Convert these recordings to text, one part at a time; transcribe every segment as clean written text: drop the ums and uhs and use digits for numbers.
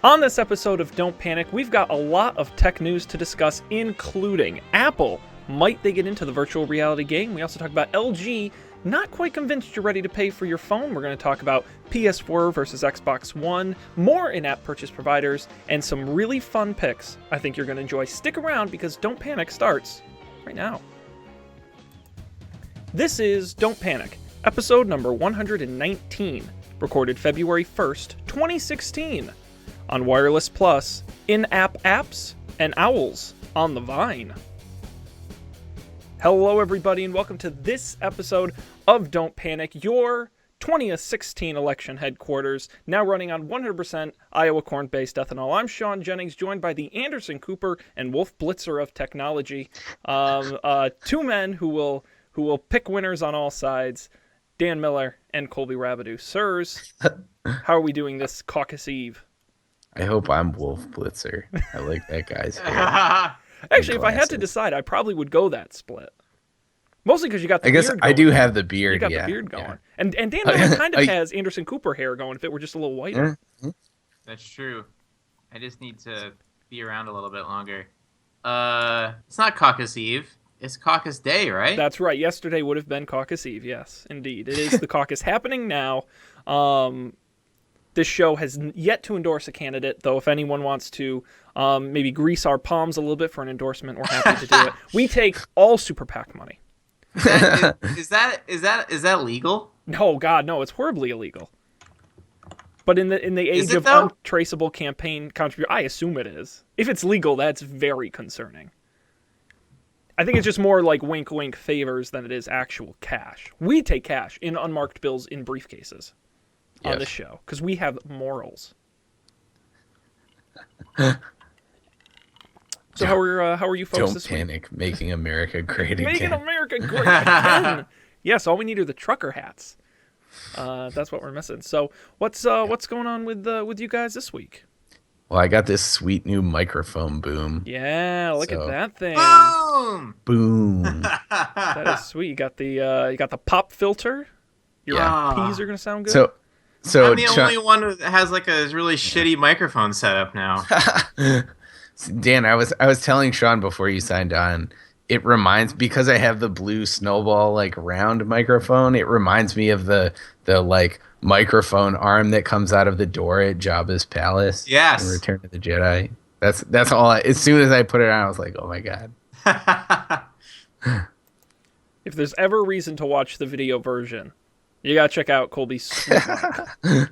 On this episode of Don't Panic, we've got a lot of tech news to discuss, including Apple. Might they get into the virtual reality game? We also talk about LG. Not quite convinced you're ready to pay for your phone. We're going to talk about PS4 versus Xbox One, more in-app purchase providers, and some really fun picks I think you're going to enjoy. Stick around because Don't Panic starts right now. This is Don't Panic, episode number 119, recorded February 1st, 2016. On Wireless Plus, in-app apps, and owls on the vine. Hello everybody and welcome to this episode of Don't Panic, your 2016 election headquarters, now running on 100% Iowa corn-based ethanol. I'm Sean Jennings, joined by the Anderson Cooper and Wolf Blitzer of technology. Two men who will pick winners on all sides, Dan Miller and Colby Rabideau. Sirs, how are we doing this caucus eve? I hope I'm Wolf Blitzer. I like that guy's hair. Actually, if I had to decide, I probably would go that split. Mostly because you got the beard going. I do have the beard, You got the beard going. Yeah. And Dan Miller kind of has Anderson Cooper hair going if it were just a little whiter. That's true. I just need to be around a little bit longer. It's not caucus eve. It's caucus day, right? That's right. Yesterday would have been caucus eve, yes, indeed. It is the caucus happening now. This show has yet to endorse a candidate, though if anyone wants to maybe grease our palms a little bit for an endorsement, we're happy to do it. We take all Super PAC money. Is that legal? No, God, no, it's horribly illegal. But in the age of untraceable campaign contribution, I assume it is. If it's legal, that's very concerning. I think it's just more like wink wink favors than it is actual cash. We take cash in unmarked bills in briefcases. On this show, because we have morals. So how are you folks this week? Don't panic, making America great again. Making America great again. Yes, all we need are the trucker hats. That's what we're missing. So what's going on with you guys this week? Well, I got this sweet new microphone boom. Yeah, look at that thing. Boom. That is sweet. You got the pop filter. Your P's are gonna sound good. So I'm the only one who has like a really shitty microphone setup now. Dan, I was telling Sean before you signed on, it reminds, because I have the blue snowball like round microphone, it reminds me of the like microphone arm that comes out of the door at Jabba's palace. Yes. In Return of the Jedi. That's all. As soon as I put it on, I was like, oh my god. If there's ever a reason to watch the video version, you gotta check out Colby's sweet mic.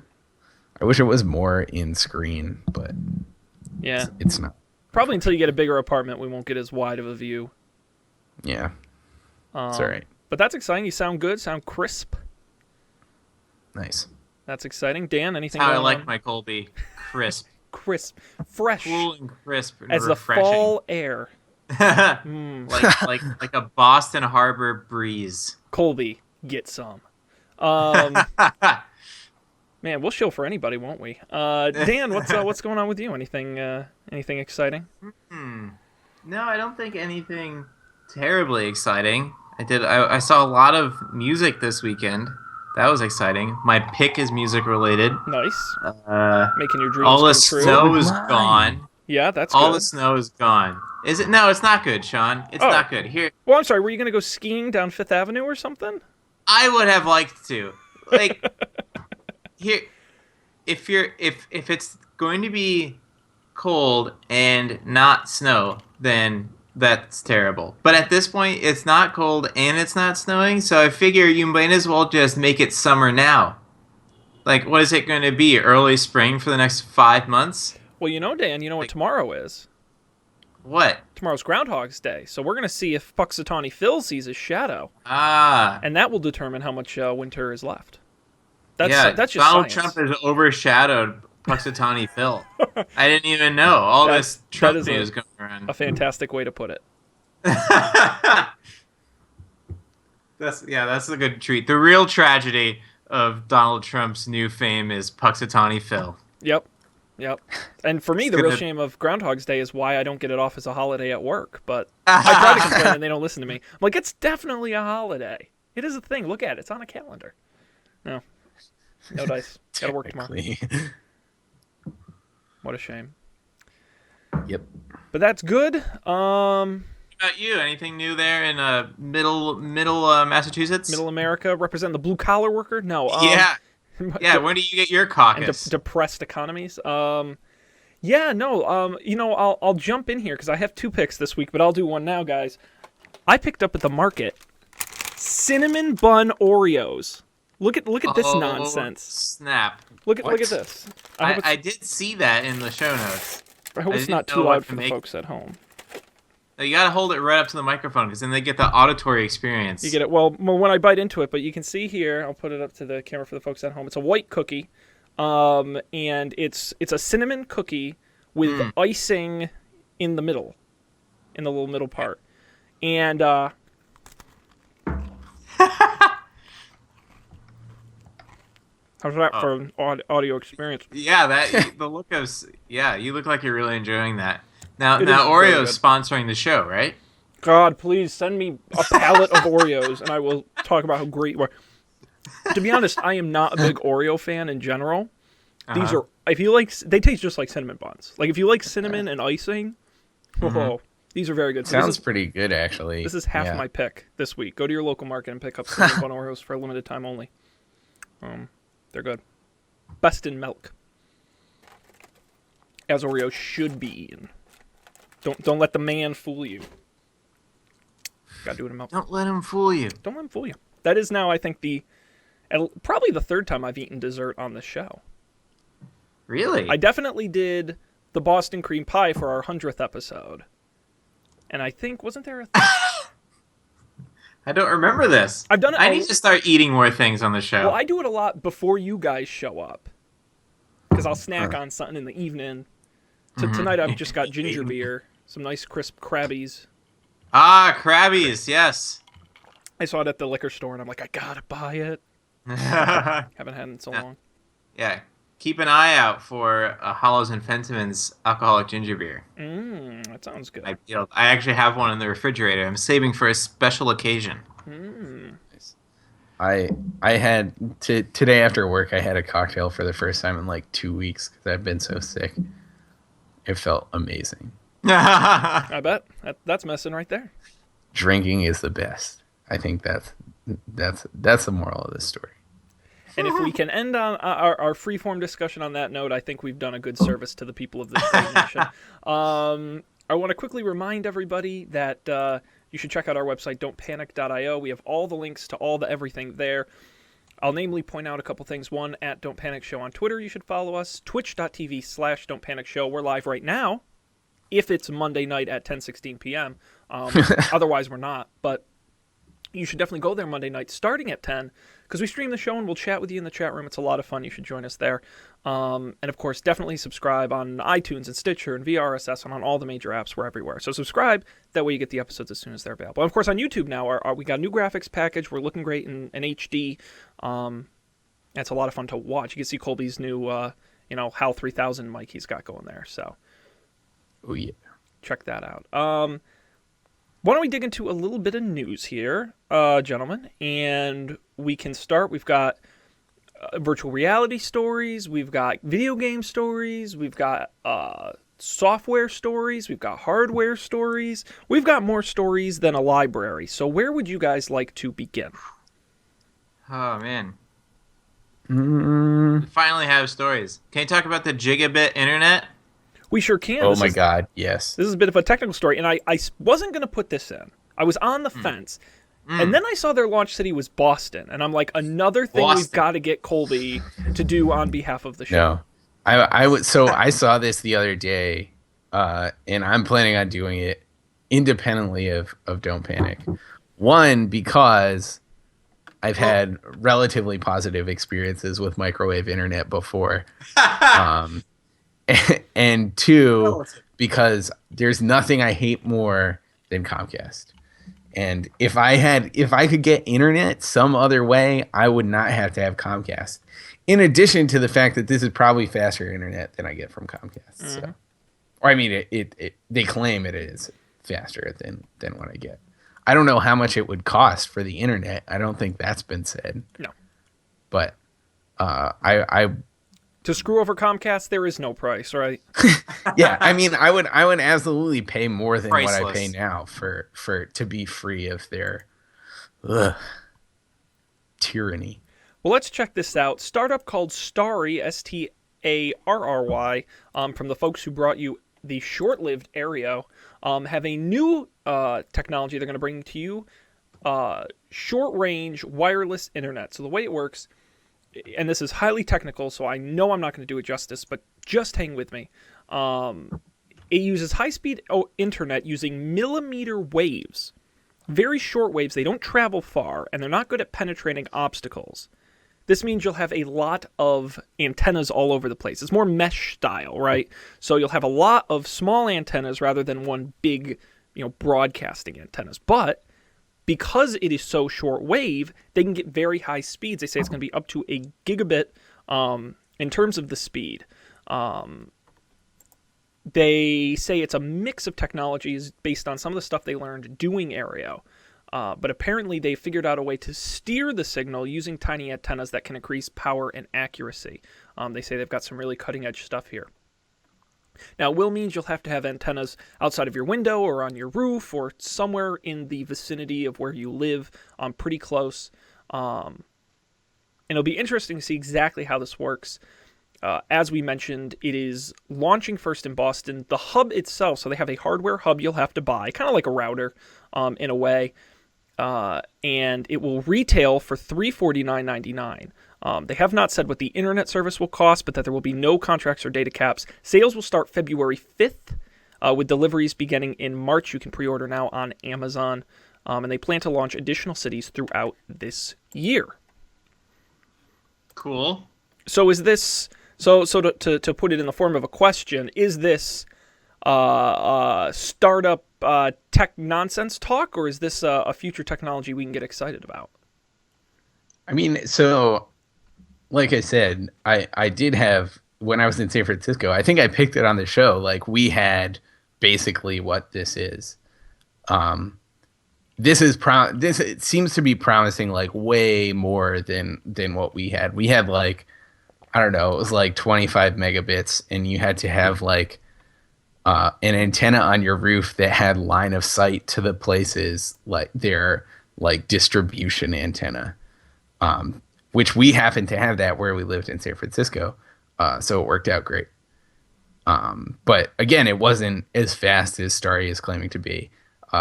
I wish it was more in screen, but yeah, it's not. Probably until you get a bigger apartment, we won't get as wide of a view. Yeah, it's all right. But that's exciting. You sound good. Sound crisp. Nice. That's excining. Dan, anything? That's how I like my Colby. Crisp. Crisp. Fresh. Cool and crisp and as refreshing. The fall air. like a Boston Harbor breeze. Colby, get some. Man, we'll show for anybody, won't we? Dan, what's going on with you? Anything exciting? No, I don't think anything terribly exciting. I saw a lot of music this weekend. That was exciting. My pick is music related. Nice. Making your dreams all the come true. Snow is gone. Yeah, that's all good. The snow is gone. Is it? No, it's not good, Sean. It's not good. Here. Well, I'm sorry. Were you going to go skiing down Fifth Avenue or something? I would have liked to. Like, here, if it's going to be cold and not snow, then that's terrible. But at this point, it's not cold and it's not snowing, so I figure you might as well just make it summer now. Like, what is it going to be? Early spring for the next 5 months? Well, Dan, you know what tomorrow is? What? Tomorrow's Groundhog's Day, so we're going to see if Puxatawny Phil sees his shadow. And that will determine how much winter is left. That's just Donald science. Trump has overshadowed Puxatawny Phil. I didn't even know. All this Trump news going around. A fantastic way to put it. That's a good treat. The real tragedy of Donald Trump's new fame is Puxatawny Phil. Yep. And for me, the real shame of Groundhog's Day is why I don't get it off as a holiday at work. But I try to complain and they don't listen to me. I'm like, it's definitely a holiday. It is a thing. Look at it. It's on a calendar. No dice. Gotta work tomorrow. What a shame. Yep. But that's good. About you? Anything new there in middle Massachusetts? Middle America represent the blue collar worker. No. Yeah. Yeah. When do you get your And caucus? depressed economies. Yeah, no. I'll jump in here because I have 2 picks this week, but I'll do one now, guys. I picked up at the market cinnamon bun Oreos. Look at this Oh, nonsense. Snap! Look at What? this. I did see that in the show notes. I hope I it's didn't not know too what loud to for the make. folks at home. You gotta hold it right up to the microphone because then they get the auditory experience. You get it. Well, when I bite into it, but you can see here. I'll put it up to the camera for the folks at home. It's a white cookie, and it's a cinnamon cookie with icing in the middle, in the little middle part, and how's that for an audio experience? Yeah, the look of you look like you're really enjoying that. Now It is very Oreo's good. sponsoring the show, right? God, please send me a pallet of Oreos, and I will talk about how great you are. To be honest, I am not a big Oreo fan in general. These are, if you like, they taste just like cinnamon buns. Like if you like cinnamon and icing, these are very good. So Sounds pretty good, actually. this is half my pick this week. Go to your local market and pick up cinnamon bun Oreos for a limited time only. They're good. Best in milk, as Oreos should be eaten. Don't let the man fool you. Gotta do it in milk. Don't let him fool you. Don't let him fool you. That is now, I think, probably the 3rd time I've eaten dessert on this show. Really? I definitely did the Boston cream pie for our 100th episode. And I think, wasn't there a... I don't remember this. I've done it... I need to start eating more things on the show. Well, I do it a lot before you guys show up. Because I'll snack on something in the evening. So tonight I've just got ginger beer, some nice crisp Krabbies. Ah, Krabbies, yes. I saw it at the liquor store, and I'm like, I gotta buy it. Haven't had it in so long. Yeah. Keep an eye out for Hollows and Fentiman's alcoholic ginger beer. That sounds good. I actually have one in the refrigerator. I'm saving for a special occasion. I had today after work. I had a cocktail for the first time in like 2 weeks because I've been so sick. It felt amazing. I bet. That's messing right there. Drinking is the best. I think that's the moral of this story. And if we can end on our freeform discussion on that note, I think we've done a good service to the people of this great nation. I want to quickly remind everybody that you should check out our website, don'tpanic.io. We have all the links to all the everything there. I'll namely point out a couple things. One, at Don't Panic Show on Twitter, you should follow us. Twitch.tv/Don't Panic Show. We're live right now, if it's Monday night at 10:16 p.m. Otherwise, we're not. But you should definitely go there Monday night starting at 10 because we stream the show and we'll chat with you in the chat room. It's a lot of fun. You should join us there. And, of course, definitely subscribe on iTunes and Stitcher and VRSS and on all the major apps. We're everywhere. So subscribe. That way you get the episodes as soon as they're available. And, of course, on YouTube now, we got a new graphics package. We're looking great in HD. It's a lot of fun to watch. You can see Colby's new, HAL 3000 mic he's got going there. So Oh, yeah. check that out. Why don't we dig into a little bit of news here, gentlemen? And we can start. We've got virtual reality stories. We've got video game stories. We've got software stories. We've got hardware stories. We've got more stories than a library. So where would you guys like to begin? Oh, man. We finally have stories. Can you talk about the gigabit internet? We sure can. Oh my God, yes. This is a bit of a technical story, and I wasn't going to put this in. I was on the fence. And then I saw their launch city was Boston, and I'm like, another thing we've got to get Colby to do on behalf of the show. No, I saw this the other day, and I'm planning on doing it independently of Don't Panic. One, because I've had relatively positive experiences with microwave internet before. And two, because there's nothing I hate more than Comcast. And if I could get internet some other way, I would not have to have Comcast. In addition to the fact that this is probably faster internet than I get from Comcast. So, or I mean, they claim it is faster than what I get. I don't know how much it would cost for the internet. I don't think that's been said. No. But I To screw over Comcast, there is no price, right? Yeah, I mean, I would absolutely pay more than what I pay Priceless. now for to be free of their ugh, tyranny. Well, let's check this out. Startup called Starry, Starry, from the folks who brought you the short-lived Aereo, have a new technology they're going to bring to you: short-range wireless internet. So the way it works, and this is highly technical, so I know I'm not going to do it justice, but just hang with me. It uses high-speed internet using millimeter waves, very short waves. They don't travel far, and they're not good at penetrating obstacles. This means you'll have a lot of antennas all over the place. It's more mesh style, right? So you'll have a lot of small antennas rather than one big, broadcasting antennas. But because it is so short wave, they can get very high speeds. They say it's going to be up to a gigabit in terms of the speed. They say it's a mix of technologies based on some of the stuff they learned doing Aereo. But apparently they figured out a way to steer the signal using tiny antennas that can increase power and accuracy. They say they've got some really cutting-edge stuff here. Now, it will mean you'll have to have antennas outside of your window or on your roof or somewhere in the vicinity of where you live, pretty close. And it'll be interesting to see exactly how this works. As we mentioned, it is launching first in Boston. The hub itself, so they have a hardware hub you'll have to buy, kind of like a router in a way. And it will retail for $349.99. They have not said what the internet service will cost, but that there will be no contracts or data caps. Sales will start February 5th, with deliveries beginning in March. You can pre-order now on Amazon, and they plan to launch additional cities throughout this year. Cool. So is this to put it in the form of a question? Is this startup tech nonsense talk, or is this a future technology we can get excited about? I mean, so like I said, I did have, when I was in San Francisco, I think I picked it on the show. Like, we had basically what this is. This it seems to be promising like way more than what we had. We had like, I don't know, it was like 25 megabits, and you had to have like an antenna on your roof that had line of sight to the places, like their like distribution antenna, which we happened to have that where we lived in San Francisco, so it worked out great. But again, it wasn't as fast as Starry is claiming to be.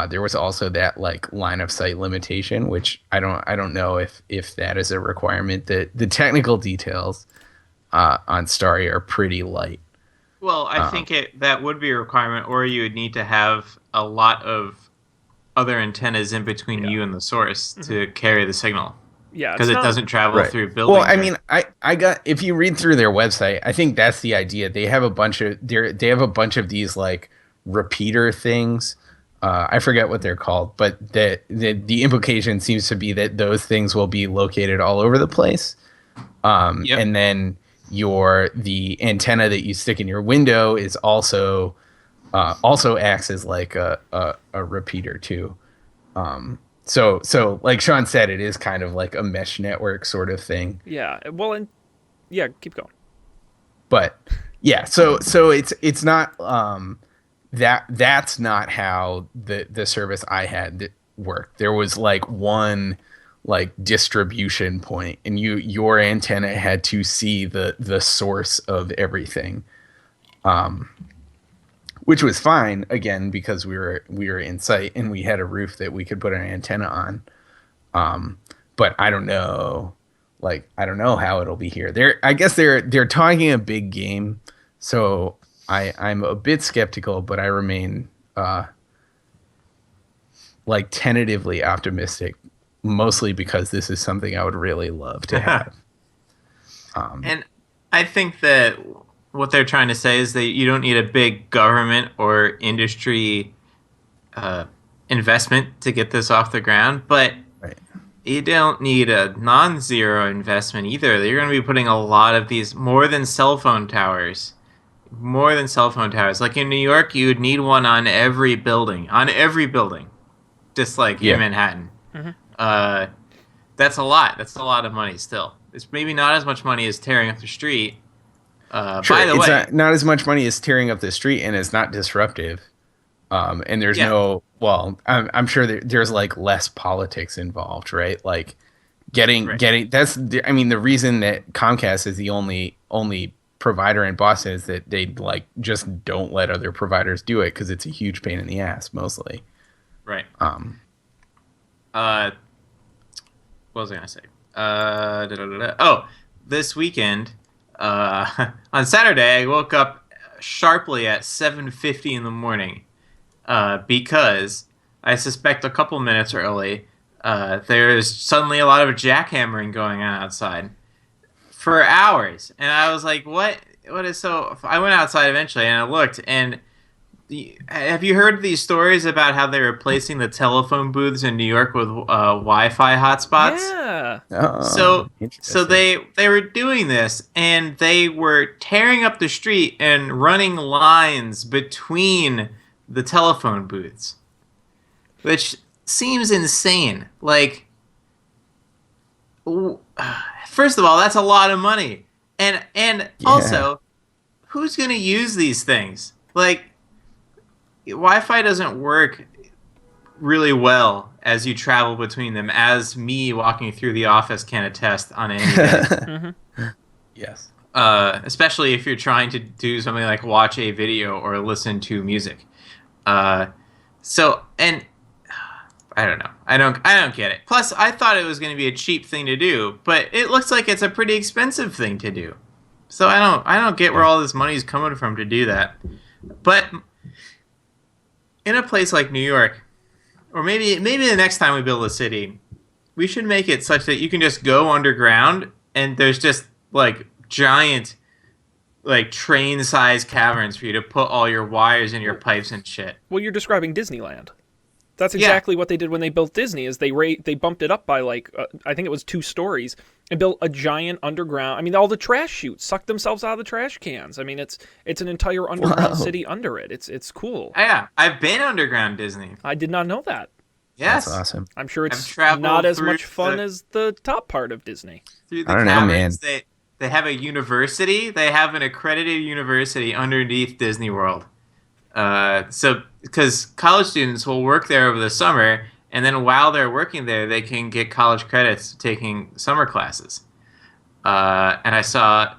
There was also that like line of sight limitation, which I don't know if that is a requirement. The technical details on Starry are pretty light. Well, I think that would be a requirement, or you would need to have a lot of other antennas in between you and the source to carry the signal. Yeah, Because it doesn't travel Right. through buildings. Well, I mean, I got, if you read through their website, I think that's the idea. They have a bunch of these like repeater things. I forget what they're called, but the implication seems to be that those things will be located all over the place. And then the antenna that you stick in your window is also acts as like a repeater too. So like Sean said, it is kind of like a mesh network sort of thing. Yeah. Well, and yeah, keep going. But yeah, so it's not that's not how the service I had that worked. There was like one like distribution point, and your antenna had to see the source of everything, which was fine again because we were in sight and we had a roof that we could put an antenna on. But I don't know how it'll be here. I guess they're talking a big game, so I'm a bit skeptical, but I remain like tentatively optimistic, mostly because this is something I would really love to have. And I think that what they're trying to say is that you don't need a big government or industry investment to get this off the ground, but Right. you don't need a non-zero investment either. You're going to be putting a lot of these, more than cell phone towers. Like in New York, you would need one on every building. Just like in Manhattan. Mm-hmm. That's a lot. That's a lot of money still. It's maybe not as much money as tearing up the street, Sure, By the it's way, not as much money as tearing up the street, and it's not disruptive. And there's yeah, I'm sure there's like less politics involved, right? Like right, I mean, the reason that Comcast is the only provider in Boston is that they like just don't let other providers do it because it's a huge pain in the ass, mostly. right. Um, Uh, what was I gonna say? Oh, this weekend, on Saturday, I woke up sharply at 7:50 in the morning, because I suspect a couple minutes early, there's suddenly a lot of jackhammering going on outside for hours, and I was like, "What? What is so?" I went outside eventually, and I looked, and have you heard these stories about how they're replacing the telephone booths in New York with Wi-Fi hotspots? Yeah. So Interesting. they were doing this, and they were tearing up the street and running lines between the telephone booths, which seems insane. Like, w- first of all, that's a lot of money, and Yeah. also, who's gonna use these things? Like, Wi-Fi doesn't work really well as you travel between them, as me walking through the office can attest on any day. Hmm. Yes. Especially if you're trying to do something like watch a video or listen to music. Uh, and I don't know. I don't get it. Plus, I thought it was going to be a cheap thing to do, but it looks like it's a pretty expensive thing to do. So I don't get where Yeah. all this money is coming from to do that. But in a place like New York, or maybe the next time we build a city, we should make it such that you can just go underground and there's just like giant like train-sized caverns for you to put all your wires and your pipes and shit. Well, you're describing Disneyland. That's Yeah. exactly what they did when they built Disney. Is they bumped it up by like I think it was 2 stories and built a giant underground. I mean, all the trash chutes sucked themselves out of the trash cans. I mean, it's an entire underground Wow. city under it. It's cool. Yeah, I've been underground Disney. I did not know that. That's Yes. awesome. I'm sure I've it's not traveled as much fun the as the top part of Disney. through I the don't know, man. caverns. They have a university. They have an accredited university underneath Disney World. So because college students will work there over the summer, and then while they're working there, they can get college credits taking summer classes. And I saw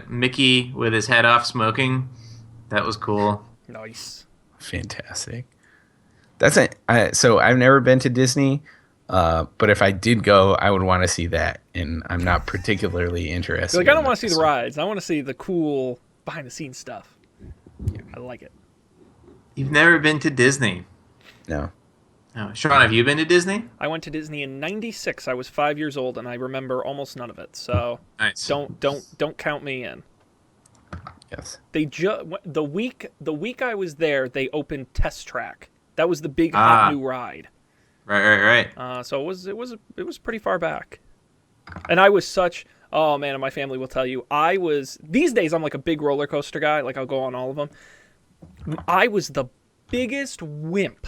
Mickey with his head off smoking. That was cool. Nice. Fantastic. So I've never been to Disney, but if I did go, I would want to see that, and I'm not particularly interested. Like I don't in want to see that, the so- rides. I want to see the cool behind the scenes stuff. I like it. You've never been to Disney. No. Oh, Sean, have you been to Disney? I went to Disney in '96. I was 5 years old, and I remember almost none of it. So Nice. don't count me in. Yes. The week I was there, they opened Test Track. That was the big Ah. hot new ride. Right. So it was pretty far back. And I was such oh man, and my family will tell you these days I'm like a big roller coaster guy. Like I'll go on all of them. I was the biggest wimp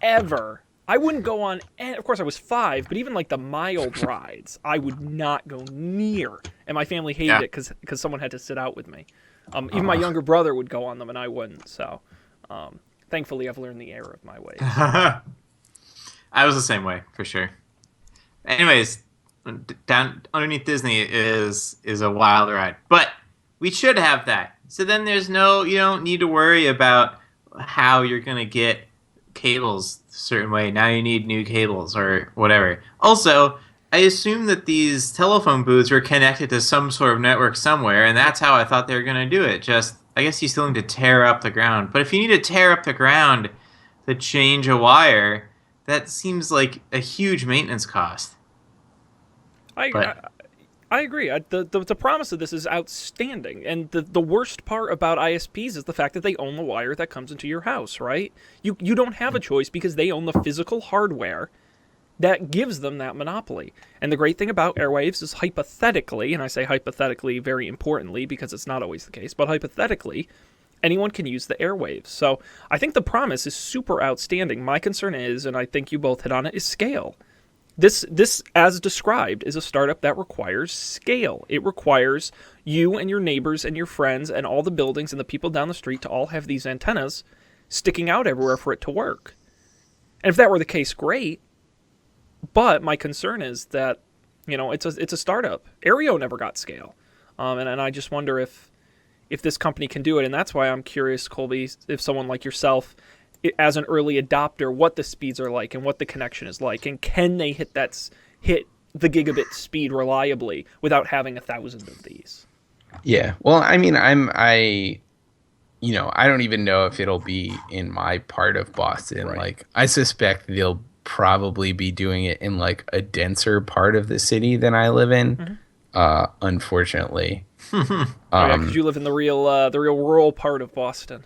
ever. I wouldn't go on, and of course I was 5, but even like the mild rides, I would not go near. And my family hated it because someone had to sit out with me. Even my younger brother would go on them, and I wouldn't. So, thankfully, I've learned the error of my ways. I was the same way for sure. Anyways, down underneath Disney is a wild ride, but we should have that. So then you don't need to worry about how you're gonna get cables a certain way. Now you need new cables or whatever. Also, I assume that these telephone booths were connected to some sort of network somewhere, and that's how I thought they were gonna do it. Just I guess you still need to tear up the ground, but if you need to tear up the ground to change a wire, that seems like a huge maintenance cost. But I agree. The promise of this is outstanding, and the worst part about ISPs is the fact that they own the wire that comes into your house. Right? You don't have a choice because they own the physical hardware that gives them that monopoly. And the great thing about airwaves is hypothetically, and I say hypothetically very importantly because it's not always the case, but hypothetically, anyone can use the airwaves. So I think the promise is super outstanding. My concern is, and I think you both hit on it, is scale. This, as described, is a startup that requires scale. It requires you and your neighbors and your friends and all the buildings and the people down the street to all have these antennas sticking out everywhere for it to work. And if that were the case, great. But my concern is that, it's a startup. Aereo never got scale, and I just wonder if this company can do it. And that's why I'm curious, Colby, if someone like yourself, as an early adopter, what the speeds are like and what the connection is like, and can they hit the gigabit speed reliably without having 1,000 of these? Yeah. Well, I mean, I don't even know if it'll be in my part of Boston. Right. Like, I suspect they'll probably be doing it in like a denser part of the city than I live in. Unfortunately. Yeah, because you live in the real rural part of Boston.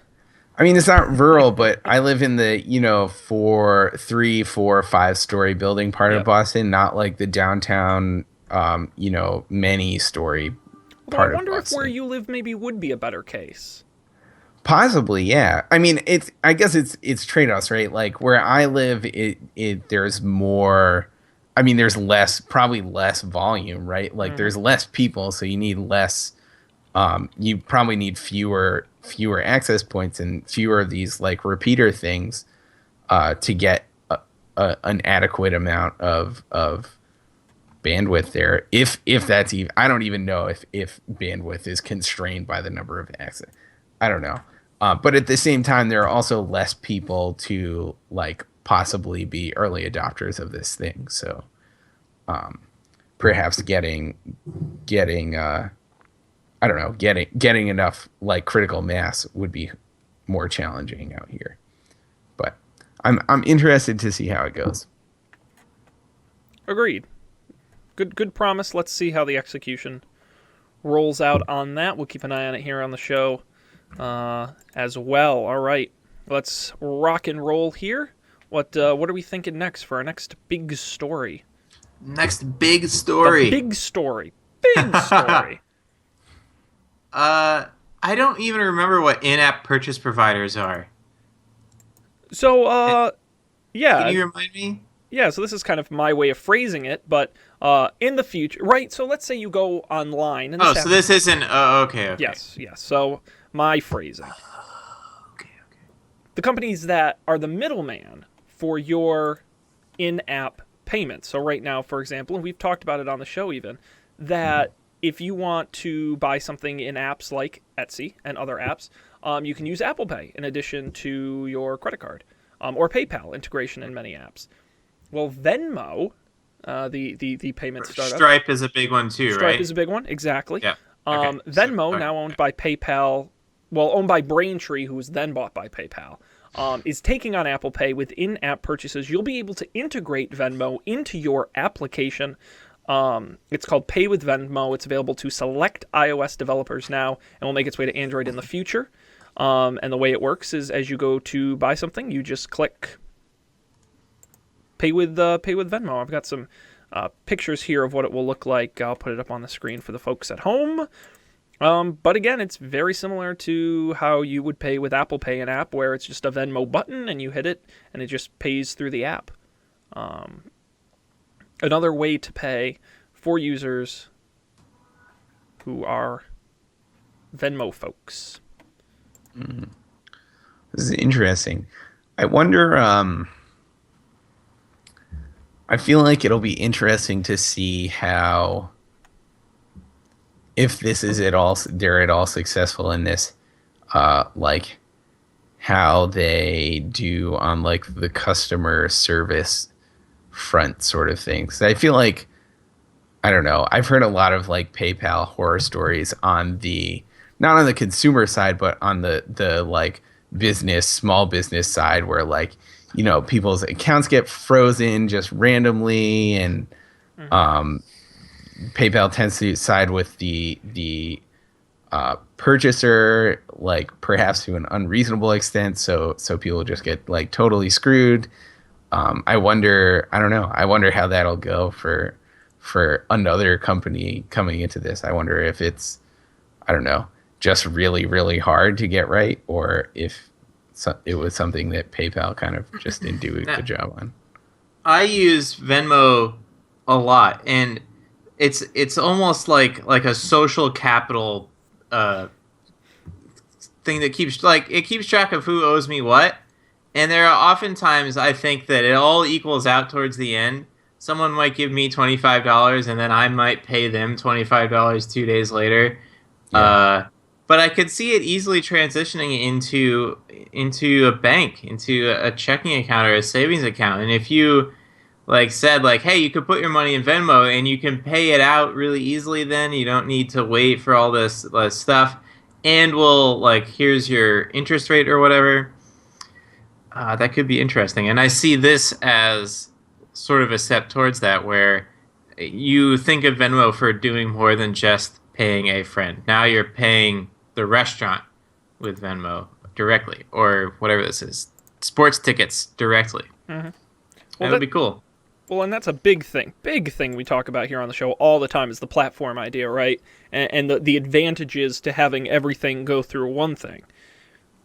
I mean, it's not rural, but I live in the, 3, 4, 5-story building part of Boston, not like the downtown, many story part I wonder of if Boston. where you live maybe would be a better case. Possibly, yeah. I mean, I guess it's trade-offs, right? Like where I live, there's more. I mean, there's probably less volume, right? Like there's less people, so you need less. You probably need fewer access points and fewer of these like repeater things to get an adequate amount of bandwidth there. If that's even, I don't even know if bandwidth is constrained by the number of access. I don't know. But at the same time, there are also less people to like possibly be early adopters of this thing. So perhaps getting I don't know, getting enough like critical mass would be more challenging out here. But I'm interested to see how it goes. Agreed. Good promise. Let's see how the execution rolls out on that. We'll keep an eye on it here on the show as well. All right, let's rock and roll here. What are we thinking next for our next big story? Next big story. The big story. Big story. I don't even remember what in-app purchase providers are. So, yeah. Can you remind me? Yeah, so this is kind of my way of phrasing it, but in the future, right? So let's say you go online. And so this isn't. Okay. Yes. So my phrasing. Okay. The companies that are the middleman for your in-app payments. So right now, for example, and we've talked about it on the show even, that if you want to buy something in apps like Etsy and other apps, you can use Apple Pay in addition to your credit card, or PayPal integration in many apps. Well, Venmo, the payment startup. Stripe is a big one too, right? Stripe is a big one, exactly. Yeah. Okay. Venmo, now owned by PayPal, owned by Braintree, who was then bought by PayPal, is taking on Apple Pay with in-app purchases. You'll be able to integrate Venmo into your application. It's called Pay with Venmo. It's available to select iOS developers now, and will make its way to Android in the future. And the way it works is, as you go to buy something, you just click Pay with Venmo. I've got some pictures here of what it will look like. I'll put it up on the screen for the folks at home. But again, it's very similar to how you would pay with Apple Pay, an app where it's just a Venmo button and you hit it and it just pays through the app. Another way to pay for users who are Venmo folks. This is interesting. I wonder. I feel like it'll be interesting to see how, if this is they're at all successful in this, like how they do on like the customer service front sort of things. I feel like, I don't know, I've heard a lot of like PayPal horror stories on not on the consumer side, but on the like small business side, where like, people's accounts get frozen just randomly, and PayPal tends to side with the purchaser, like perhaps to an unreasonable extent, so people just get like totally screwed. I wonder how that'll go for another company coming into this. I wonder if it's, I don't know, just really, really hard to get right, or if it was something that PayPal kind of just didn't do a good job on. I use Venmo a lot, and it's almost like a social capital uh, thing that keeps it keeps track of who owes me what. And there are oftentimes I think that it all equals out towards the end. Someone might give me $25, and then I might pay them $25 2 days later. Yeah. But I could see it easily transitioning into a bank, into a checking account or a savings account. And if you said hey, you could put your money in Venmo and you can pay it out really easily, then you don't need to wait for all this stuff. And we'll here's your interest rate or whatever. That could be interesting. And I see this as sort of a step towards that, where you think of Venmo for doing more than just paying a friend. Now you're paying the restaurant with Venmo directly, or whatever this is, sports tickets directly. Mm-hmm. That would be cool. Well, and that's a big thing we talk about here on the show all the time is the platform idea, right? And the advantages to having everything go through one thing.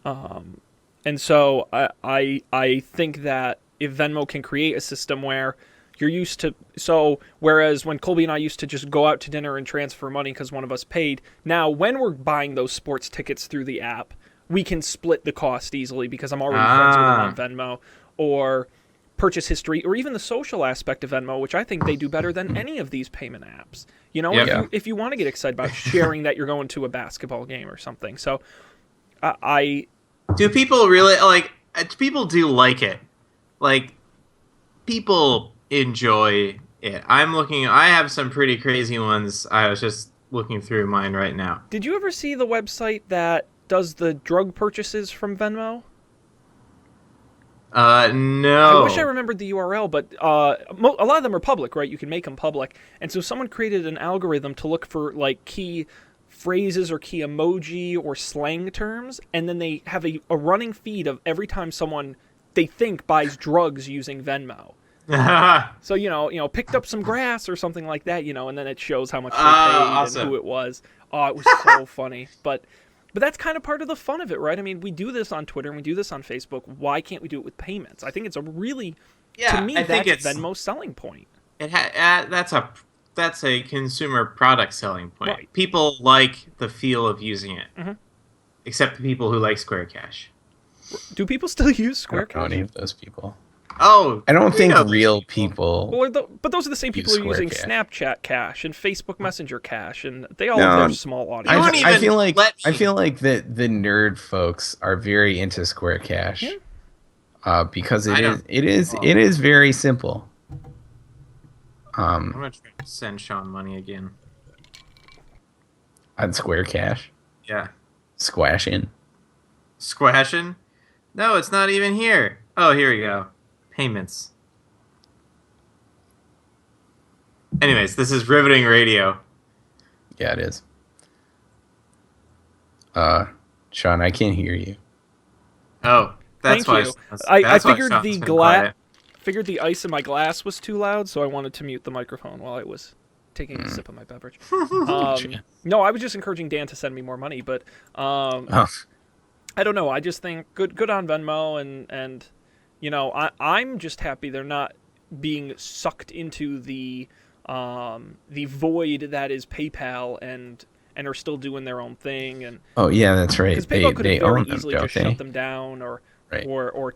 And so I think that if Venmo can create a system where you're used to, so whereas when Colby and I used to just go out to dinner and transfer money because one of us paid, now when we're buying those sports tickets through the app, we can split the cost easily because I'm already friends with them on Venmo, or purchase history, or even the social aspect of Venmo, which I think they do better than any of these payment apps. You know, if you want to get excited about sharing that you're going to a basketball game or something. So do people really people do like it? People enjoy it. I have some pretty crazy ones. I was just looking through mine right now. Did you ever see the website that does the drug purchases from Venmo? No. I wish I remembered the URL, but a lot of them are public, right? You can make them public. And so someone created an algorithm to look for key phrases or key emoji or slang terms, and then they have a running feed of every time someone they think buys drugs using Venmo. So picked up some grass or something like that, and then it shows how much they paid awesome. and who it was. Oh, it was so funny. But that's kind of part of the fun of it, right? I mean, we do this on Twitter and we do this on Facebook. Why can't we do it with payments? I think it's a really, to me, that's Venmo's selling point. That's a consumer product selling point. Right. People like the feel of using it, except the people who like Square Cash. Do people still use Square Cash? I don't know any of those people. Oh, I don't think real people. Well, but those are the same people who are using Snapchat Cash and Facebook Messenger Cash, and they all have their small audience. I feel like the nerd folks are very into Square Cash, because it is very simple. I'm gonna try to send Sean money again on Square Cash. Yeah, Squashing. No, it's not even here. Oh, here we go. Payments. Anyways, this is riveting radio. Yeah, it is. Sean, I can't hear you. Oh, that's Thank why. you. I figured figured the ice in my glass was too loud, so I wanted to mute the microphone while I was taking a sip of my beverage. No, I was just encouraging Dan to send me more money, but I don't know. I just think good on Venmo, and I'm just happy they're not being sucked into the void that is PayPal and are still doing their own thing. And oh yeah, that's right. Because PayPal could have very easily just shut them down or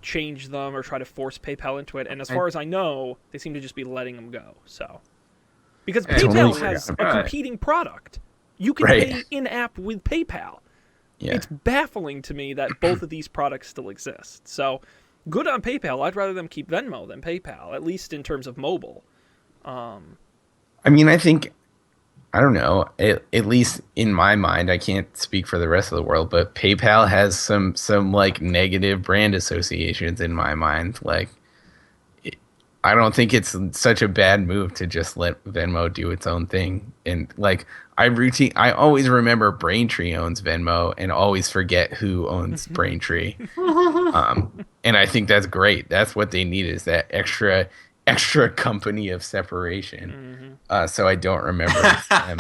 change them or try to force PayPal into it. And as I- far as I know, they seem to just be letting them go. So because PayPal has a competing product, you can pay in-app with PayPal. Yeah. It's baffling to me that both of these products still exist. So good on PayPal. I'd rather them keep Venmo than PayPal, at least in terms of mobile. I mean, I think, I don't know, at least in my mind, I can't speak for the rest of the world, but PayPal has some negative brand associations in my mind. I don't think it's such a bad move to just let Venmo do its own thing. And I always remember Braintree owns Venmo and always forget who owns Braintree. And I think that's great. That's what they need, is that extra company of separation. So I don't remember them.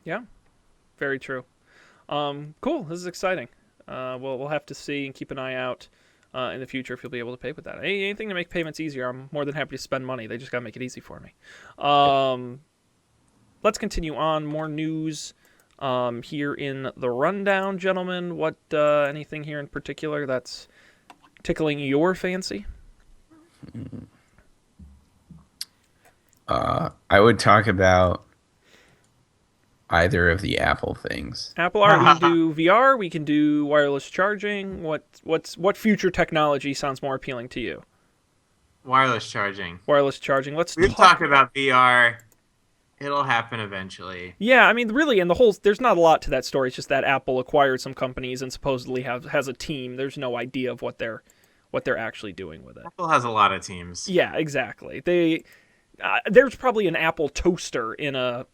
Yeah, very true. Cool. This is exciting. We'll have to see and keep an eye out in the future if you'll be able to pay with that. Anything to make payments easier, I'm more than happy to spend money. They just got to make it easy for me. Let's continue on. More news here in the rundown, gentlemen. What anything here in particular that's tickling your fancy? I would talk about either of the Apple things. Apple Art, we can do VR, we can do wireless charging. What future technology sounds more appealing to you? Wireless charging. Wireless charging. We've talked about VR. It'll happen eventually. Yeah, I mean, really, there's not a lot to that story. It's just that Apple acquired some companies and supposedly has a team. There's no idea of what they're actually doing with it. Apple has a lot of teams. Yeah, exactly. There's probably an Apple toaster in a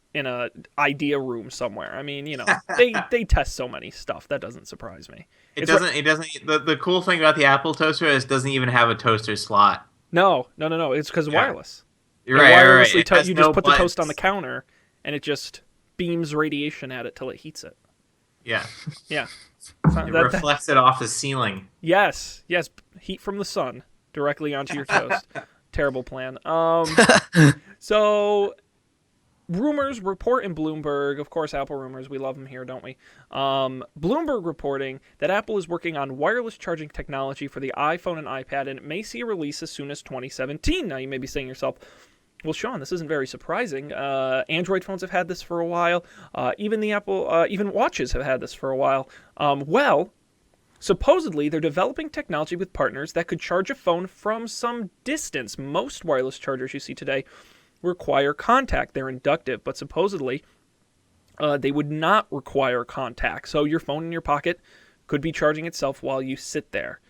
idea room somewhere. I mean, they test so many stuff. That doesn't surprise me. It doesn't. The cool thing about the Apple toaster is it doesn't even have a toaster slot. No. It's because wireless. You're right. You just put the toast on the counter, and it just beams radiation at it till it heats it. Yeah. Yeah. It reflects it off the ceiling. Yes. Heat from the sun directly onto your toast. Terrible plan. So, rumors report in Bloomberg. Of course, Apple rumors. We love them here, don't we? Bloomberg reporting that Apple is working on wireless charging technology for the iPhone and iPad, and it may see a release as soon as 2017. Now, you may be saying to yourself, well, Sean, this isn't very surprising. Android phones have had this for a while. Even the Apple, even watches have had this for a while. Well, supposedly, they're developing technology with partners that could charge a phone from some distance. Most wireless chargers you see today require contact. They're inductive, but supposedly they would not require contact. So your phone in your pocket could be charging itself while you sit there.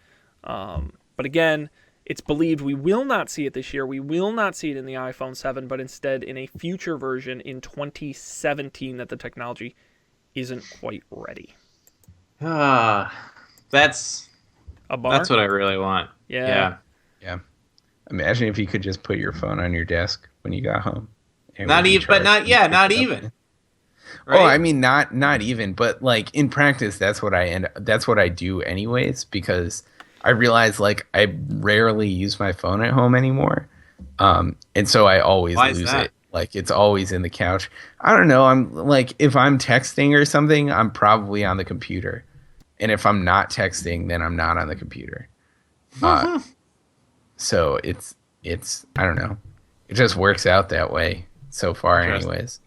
But again, it's believed we will not see it this year. We will not see it in the iPhone 7, but instead in a future version in 2017 that the technology isn't quite ready. That's a bar? That's what I really want. Yeah. Imagine if you could just put your phone on your desk when you got home. Not even. Right? Oh, I mean, not even, but like in practice, that's what I do anyways, because I realize like I rarely use my phone at home anymore, and so I always lose it. Like it's always in the couch. I don't know. I'm like if I'm texting or something, I'm probably on the computer, and if I'm not texting, then I'm not on the computer. So it's I don't know. It just works out that way so far, anyways.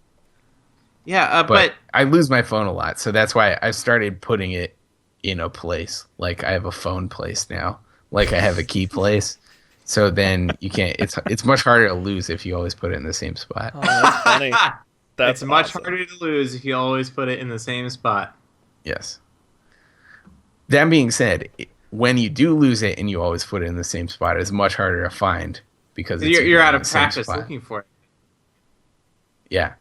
Yeah, but I lose my phone a lot, so that's why I started putting it in a place. Like I have a phone place now. Like I have a key place. So then you can't. It's much harder to lose if you always put it in the same spot. Oh, that's funny. It's much harder to lose if you always put it in the same spot. Yes. That being said, when you do lose it and you always put it in the same spot, it's much harder to find because you're out of practice looking for it. Yeah.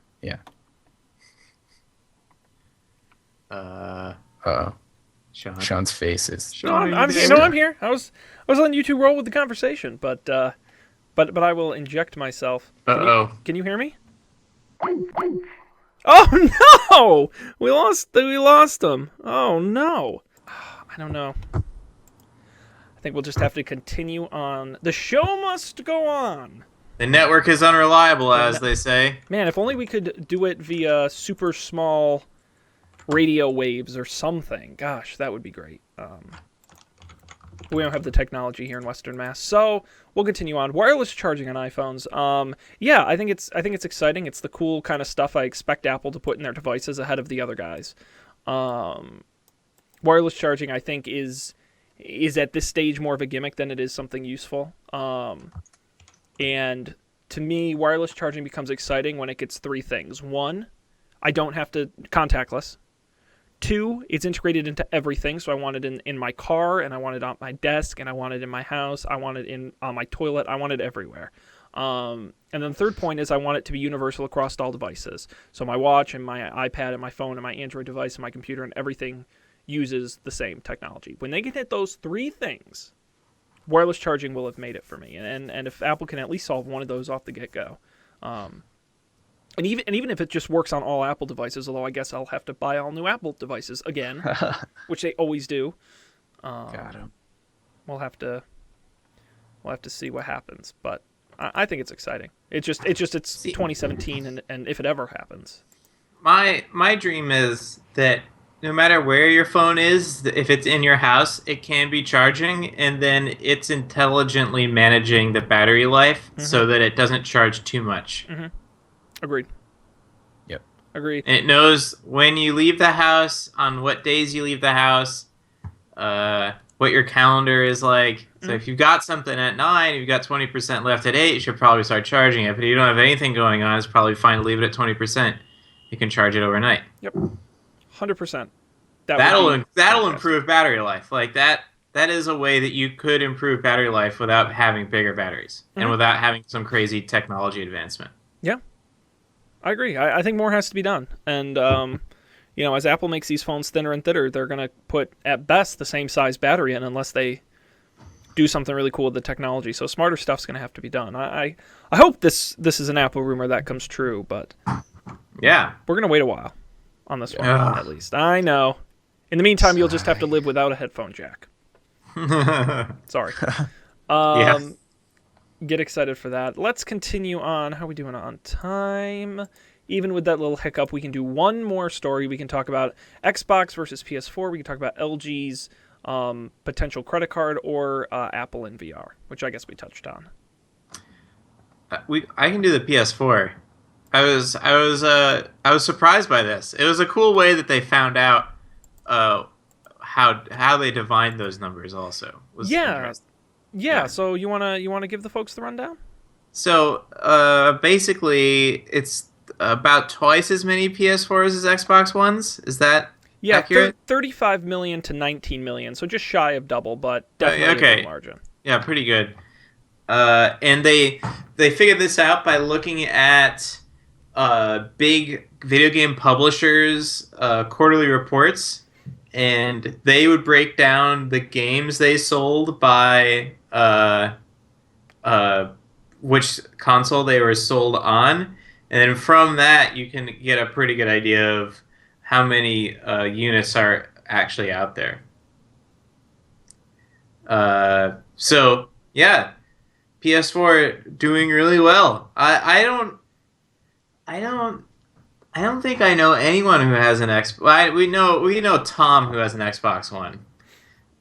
Sean's face is. Sean, I'm here. I was letting you two roll with the conversation, but I will inject myself. Can you hear me? Oh no! We lost him. Oh no! I don't know. I think we'll just have to continue on. The show must go on. The network is unreliable, as they say. Man, if only we could do it via super small radio waves or something. Gosh, that would be great. We don't have the technology here in Western Mass, so we'll continue on. Wireless charging on iPhones. Yeah, I think it's exciting. It's the cool kind of stuff I expect Apple to put in their devices ahead of the other guys. Wireless charging, I think, is at this stage more of a gimmick than it is something useful. And to me, wireless charging becomes exciting when it gets three things. One, I don't have to contactless. Two, it's integrated into everything. So I want it in my car, and I want it on my desk, and I want it in my house. I want it on my toilet. I want it everywhere. And then the third point is I want it to be universal across all devices. So my watch and my iPad and my phone and my Android device and my computer and everything uses the same technology. When they can hit those three things, wireless charging will have made it for me. And if Apple can at least solve one of those off the get-go, and even if it just works on all Apple devices, although I guess I'll have to buy all new Apple devices again, which they always do. Got him. we'll have to see what happens. But I think it's exciting. It's 2017, and if it ever happens. My dream is that no matter where your phone is, if it's in your house, it can be charging, and then it's intelligently managing the battery life so that it doesn't charge too much. Agreed. Yep. Agreed. And it knows when you leave the house, on what days you leave the house, what your calendar is like. So if you've got something at 9, you've got 20% left at 8, you should probably start charging it. But if you don't have anything going on, it's probably fine to leave it at 20%. You can charge it overnight. Yep. 100%. That'll improve battery life. Like that is a way that you could improve battery life without having bigger batteries and without having some crazy technology advancement. Yeah. I agree. I think more has to be done. And as Apple makes these phones thinner and thinner, they're going to put at best the same size battery in unless they do something really cool with the technology. So smarter stuff's going to have to be done. I hope this is an Apple rumor that comes true, but yeah, we're going to wait a while on this one, at least. I know. In the meantime, you'll just have to live without a headphone jack. Sorry. Yes. Get excited for that. Let's continue on. How are we doing on time? Even with that little hiccup, we can do one more story. We can talk about Xbox versus PS4. We can talk about LG's potential credit card or Apple in VR, which I guess we touched on. I can do the PS4. I was surprised by this. It was a cool way that they found out how they divined those numbers. Also, was interesting. Yeah. So you wanna give the folks the rundown? So basically, it's about twice as many PS4s as Xbox Ones. Is that accurate? 35 million to 19 million. So just shy of double, but definitely a good margin. Yeah, pretty good. And they figured this out by looking at big video game publishers' quarterly reports, and they would break down the games they sold by which console they were sold on, and then from that you can get a pretty good idea of how many units are actually out there. So yeah, PS4 doing really well. I don't think I know anyone who has an Xbox. We know Tom who has an Xbox One,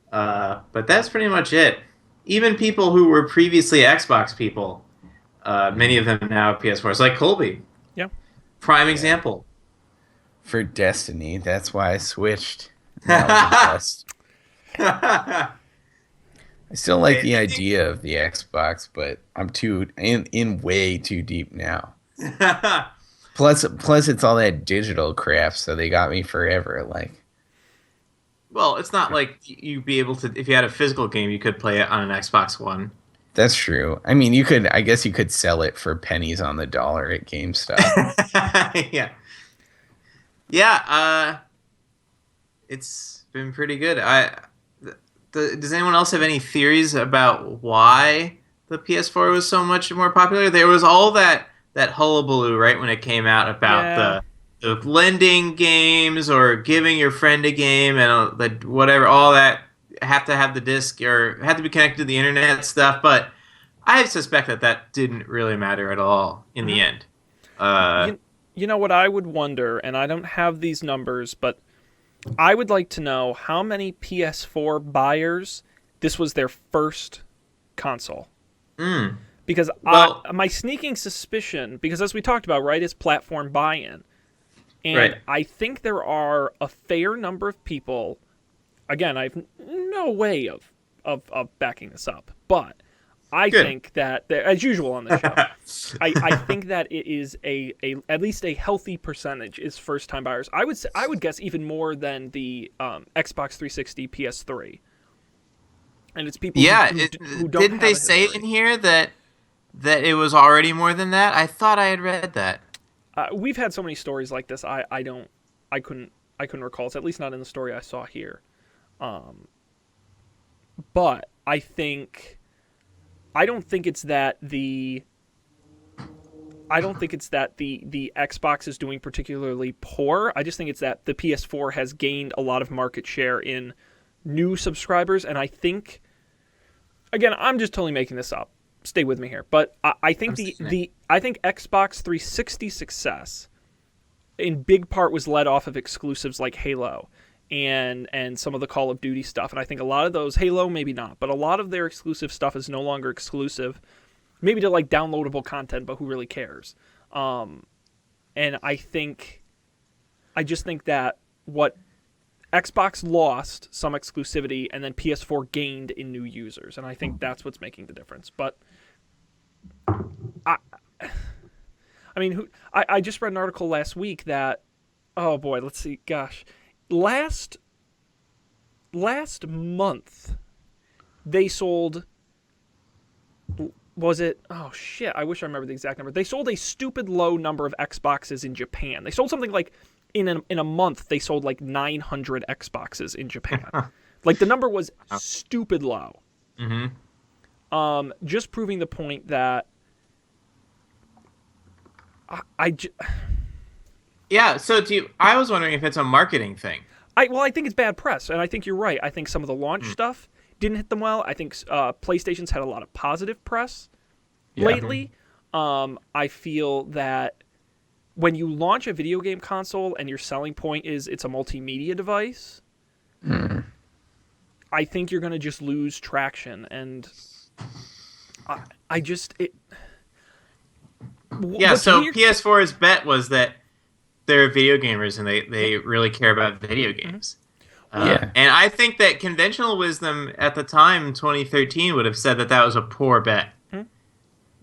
but that's pretty much it. Even people who were previously Xbox people, many of them now have PS4s, like Colby. Yeah, prime example. For Destiny, that's why I switched. I still like the idea of the Xbox, but I'm in way too deep now. Plus, it's all that digital crap, so they got me forever. Like, well, it's not like you'd be able to. If you had a physical game, you could play it on an Xbox One. That's true. I mean, I guess you could sell it for pennies on the dollar at GameStop. Yeah. It's been pretty good. Does anyone else have any theories about why the PS4 was so much more popular? There was all that hullabaloo right when it came out about the lending games or giving your friend a game and the whatever, all that have to have the disc or have to be connected to the internet stuff. But I suspect that didn't really matter at all in the end. You know what I would wonder, and I don't have these numbers, but I would like to know how many PS4 buyers this was their first console. Because my sneaking suspicion, because as we talked about, right, is platform buy-in. And I think there are a fair number of people, again, I have no way of backing this up, but I think that, as usual on this show, I think that it is at least a healthy percentage is first-time buyers. I would guess even more than the Xbox 360, PS3. And it's people who don't didn't they say in here that it was already more than that? I thought I had read that. We've had so many stories like this. I couldn't recall. It's at least not in the story I saw here. But I don't think it's that the Xbox is doing particularly poor. I just think it's that the PS4 has gained a lot of market share in new subscribers, and I think again, I'm just totally making this up. Stay with me here, but I think I think Xbox 360 success in big part was led off of exclusives like Halo and some of the Call of Duty stuff. And I think a lot of those, Halo maybe not, but a lot of their exclusive stuff is no longer exclusive, maybe to like downloadable content, but who really cares? And I just think that what Xbox lost some exclusivity and then PS4 gained in new users. And I think that's what's making the difference. But I mean, I just read an article last week that, oh boy, let's see, gosh, last month they sold, was it, oh shit, I wish I remember the exact number. They sold a stupid low number of Xboxes in Japan. They sold something like, in a month, they sold like 900 Xboxes in Japan. Like the number was stupid low. Mm-hmm. Just proving the point that Yeah. So I was wondering if it's a marketing thing. I think it's bad press, and I think you're right. I think some of the launch stuff didn't hit them well. I think PlayStation's had a lot of positive press lately. I feel that when you launch a video game console and your selling point is it's a multimedia device, I think you're going to just lose traction. And I just... Yeah, so PS4's bet was that they're video gamers and they really care about video games. And I think that conventional wisdom at the time, 2013, would have said that that was a poor bet.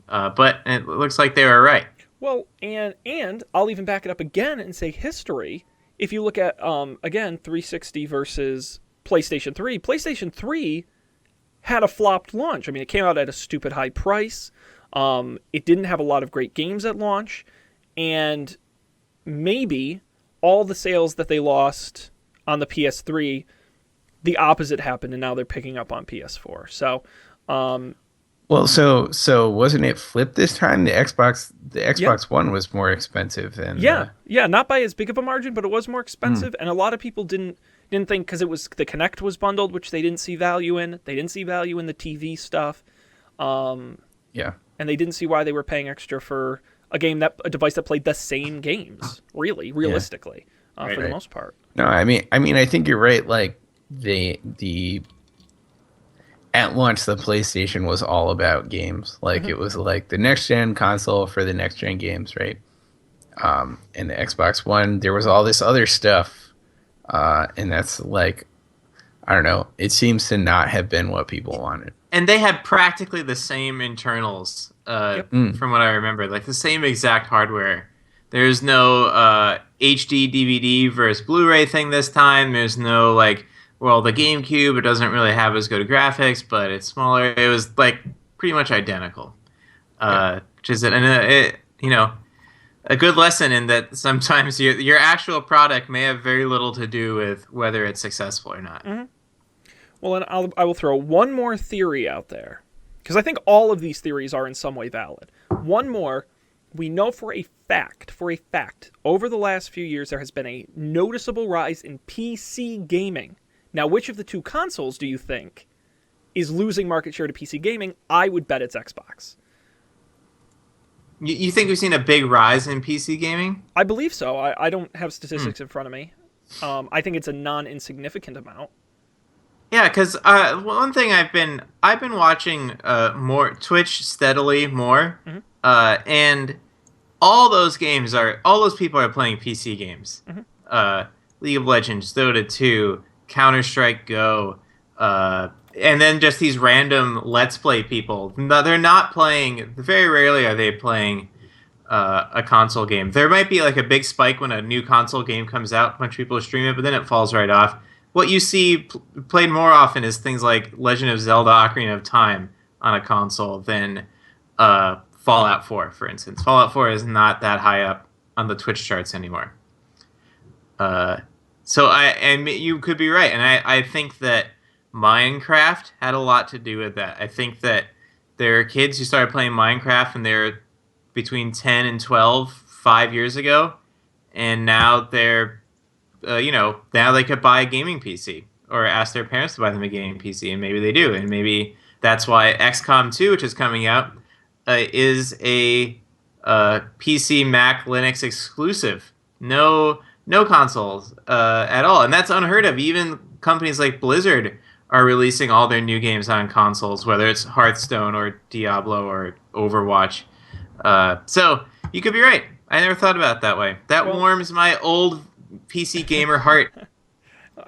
But it looks like they were right. Well, and I'll even back it up again and say history. If you look at, again, 360 versus PlayStation 3, PlayStation 3 had a flopped launch. I mean, it came out at a stupid high price. It didn't have a lot of great games at launch. And maybe all the sales that they lost on the PS3, the opposite happened, and now they're picking up on PS4. So, well, so wasn't it flipped this time? The Xbox One was more expensive than not by as big of a margin, but it was more expensive, and a lot of people didn't think because the Kinect was bundled, which they didn't see value in. They didn't see value in the TV stuff. And they didn't see why they were paying extra for a device that played the same games, realistically, for the most part. No, I mean, I think you're right. Like the at launch, the PlayStation was all about games. Like it was like the next gen console for the next gen games, right? And the Xbox One, there was all this other stuff, and that's like, I don't know. It seems to not have been what people wanted. And they had practically the same internals, from what I remember, like the same exact hardware. There's no HD DVD versus Blu-ray thing this time. There's no the GameCube, it doesn't really have as good graphics, but it's smaller. It was like pretty much identical, which is a good lesson in that sometimes your actual product may have very little to do with whether it's successful or not. Mm-hmm. Well, and I will throw one more theory out there, because I think all of these theories are in some way valid. One more, we know for a fact, over the last few years there has been a noticeable rise in PC gaming. Now, which of the two consoles do you think is losing market share to PC gaming? I would bet it's Xbox. You think we've seen a big rise in PC gaming? I believe so. I don't have statistics in front of me. I think it's a non-insignificant amount. Yeah, because one thing I've been watching more Twitch steadily more, and all those people are playing PC games. League of Legends, Dota 2, Counter-Strike Go, and then just these random Let's Play people. No, they're not playing. Very rarely are they playing a console game. There might be like a big spike when a new console game comes out, a bunch of people stream it, but then it falls right off. What you see played more often is things like Legend of Zelda: Ocarina of Time on a console than Fallout 4, for instance. Fallout 4 is not that high up on the Twitch charts anymore. So you could be right, and I think that Minecraft had a lot to do with that. I think that there are kids who started playing Minecraft when they were between 10 and 12 5 years ago, and now they're now they could buy a gaming PC or ask their parents to buy them a gaming PC, and maybe they do, and maybe that's why XCOM 2, which is coming out, is a PC, Mac, Linux exclusive. No consoles at all, and that's unheard of. Even companies like Blizzard are releasing all their new games on consoles, whether it's Hearthstone or Diablo or Overwatch. So you could be right. I never thought about it that way. That warms my old PC gamer heart.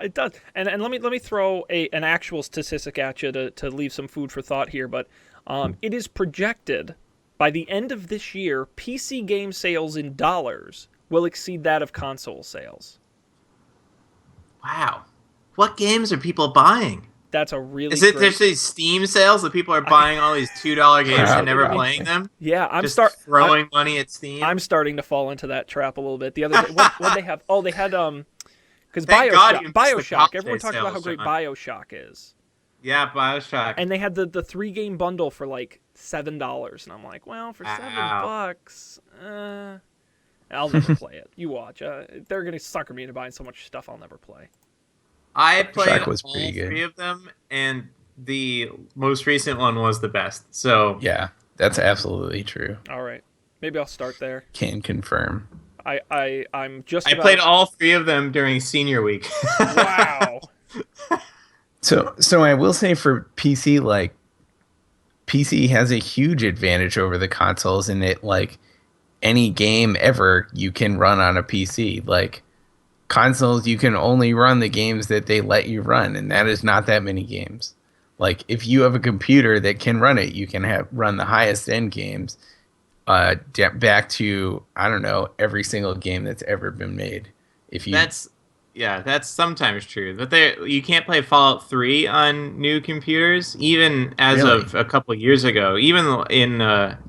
It does. And let me throw an actual statistic at you to leave some food for thought here. But it is projected by the end of this year, PC game sales in dollars will exceed that of console sales. Wow. What games are people buying? That's a really Is it great... just these Steam sales that people are buying all these $2 games and never playing them? Yeah, I'm just throwing money at Steam. I'm starting to fall into that trap a little bit. The other day, what they have? Oh, they had because Thank God you missed the Bioshock. holiday Everyone talks about how sales, great John. Bioshock is. Yeah, Bioshock. And they had the 3-game bundle for like $7, and I'm like, well, for $7, I'll never play it. You watch. They're gonna sucker me into buying so much stuff I'll never play. I played was all pretty good. 3 of them, and the most recent one was the best. So Yeah, that's absolutely true. All right, maybe I'll start there. Can confirm. I'm just. I played all 3 of them during senior week. Wow. So I will say for PC, like PC has a huge advantage over the consoles in that like any game ever you can run on a PC. Like consoles, you can only run the games that they let you run, and that is not that many games. Like if you have a computer that can run it, you can run the highest end games. Back to I don't know every single game that's ever been made. If you that's sometimes true. But you can't play Fallout 3 on new computers, even as of a couple of years ago. Even in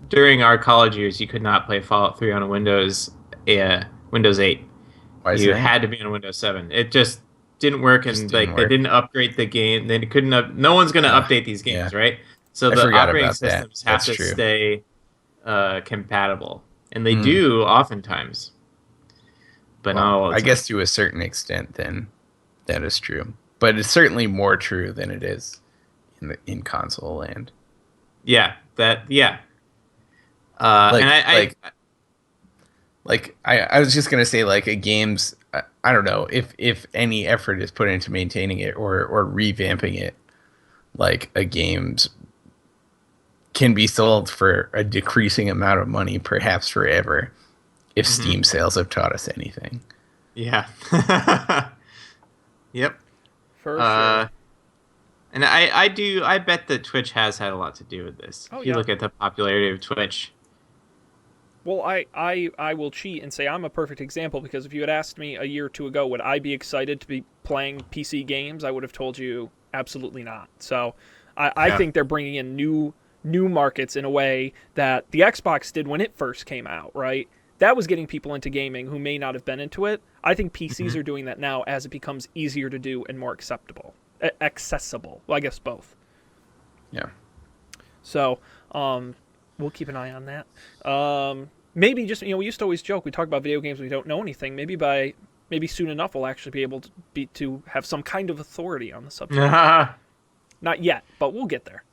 during our college years, you could not play Fallout 3 on a Windows 8. Why is You that? had to be on Windows 7. It just didn't work, and Just they didn't didn't upgrade the game. They couldn't. No one's going to update these games, right? So I the forgot operating about that. systems have That's to true. stay compatible, and they do oftentimes. But not all the I time. guess to a certain extent, then that is true. But it's certainly more true than it is in console land. Yeah. I was just gonna say like a game's I don't know if any effort is put into maintaining it or revamping it, like a game's can be sold for a decreasing amount of money, perhaps forever, if Steam sales have taught us anything. Yeah. Yep. For sure. And I bet that Twitch has had a lot to do with this. Oh, if you look at the popularity of Twitch. Well, I will cheat and say I'm a perfect example, because if you had asked me a year or two ago, would I be excited to be playing PC games, I would have told you absolutely not. So I think they're bringing in new markets in a way that the Xbox did when it first came out, right? That was getting people into gaming who may not have been into it. I think PCs are doing that now as it becomes easier to do and more accessible. Well, I guess both. Yeah. So we'll keep an eye on that. Maybe just, we used to always joke, we talk about video games, we don't know anything. Maybe soon enough we'll actually be able to have some kind of authority on the subject. Not yet, but we'll get there.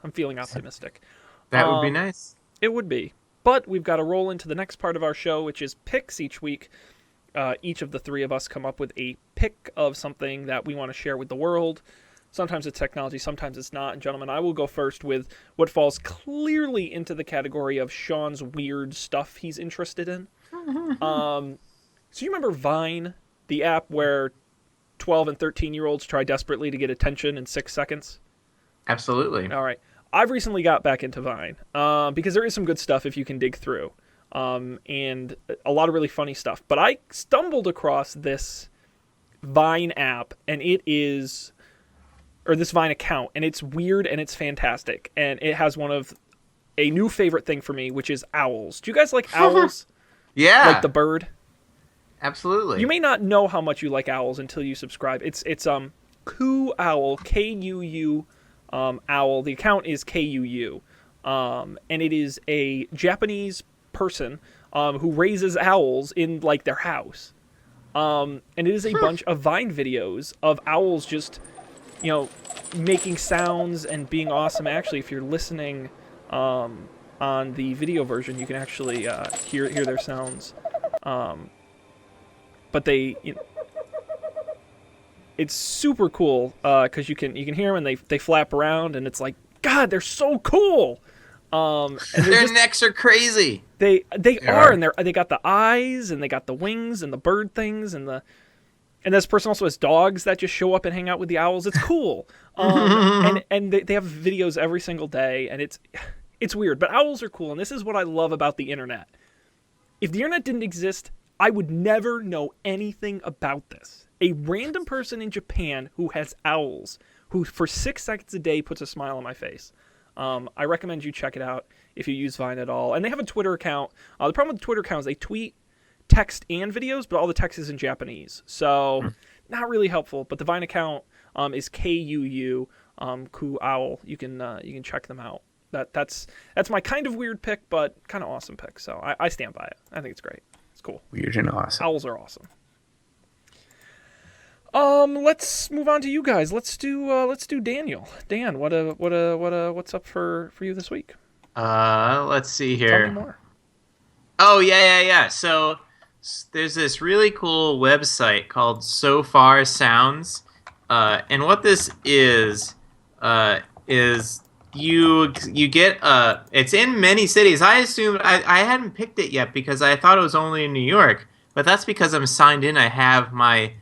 I'm feeling optimistic. That would be nice. It would be. But we've got to roll into the next part of our show, which is picks each week. Each of the 3 of us come up with a pick of something that we want to share with the world. Sometimes it's technology, sometimes it's not. And gentlemen, I will go first with what falls clearly into the category of Sean's weird stuff he's interested in. So you remember Vine, the app where 12 and 13-year-olds try desperately to get attention in 6 seconds? Absolutely. All right. I've recently got back into Vine because there is some good stuff if you can dig through, and a lot of really funny stuff. But I stumbled across this Vine app, and this Vine account, and it's weird and it's fantastic, and it has a new favorite thing for me, which is owls. Do you guys like owls? Yeah. Like the bird? Absolutely. You may not know how much you like owls until you subscribe. It's Kuu Owl, Kuu. Owl. The account is KUU, and it is a Japanese person who raises owls in like their house, and it is a bunch of Vine videos of owls just making sounds and being awesome. Actually, if you're listening on the video version, you can actually hear their sounds. But it's super cool because you can hear them and they flap around, and it's like, God, they're so cool. And Their necks are crazy. They are, and they got the eyes, and they got the wings, and the bird things, and this person also has dogs that just show up and hang out with the owls. It's cool. And they have videos every single day, and it's weird, but owls are cool, and this is what I love about the internet. If the internet didn't exist, I would never know anything about this. A random person in Japan who has owls, who for 6 seconds a day puts a smile on my face. I recommend you check it out if you use Vine at all. And they have a Twitter account. The problem with the Twitter account is they tweet text and videos, but all the text is in Japanese. So not really helpful. But the Vine account is KUU, Ku Owl. You can check them out. That's my kind of weird pick, but kind of awesome pick. So I stand by it. I think it's great. It's cool. Weird and awesome. Owls are awesome. Let's move on to you guys. Let's do Daniel. Dan, what's up for you this week? Let's see here. Tell me more. Oh, yeah. So there's this really cool website called So Far Sounds. And what this is you get it's in many cities. I assumed I hadn't picked it yet because I thought it was only in New York, but that's because I'm signed in. I have my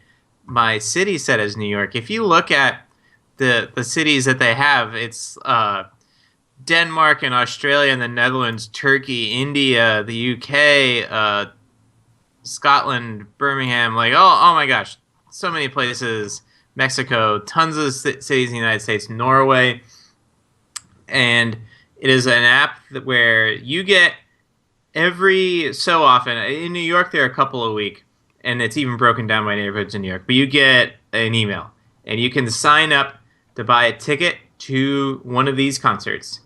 city set as New York. If you look at the cities that they have, it's Denmark and Australia and the Netherlands, Turkey, India, the UK, Scotland, Birmingham, like oh my gosh, so many places, Mexico, tons of cities in the United States, Norway. And it is an app where you get every so often, in New York there are a couple a week, and it's even broken down by neighborhoods in New York, but you get an email, and you can sign up to buy a ticket to one of these concerts.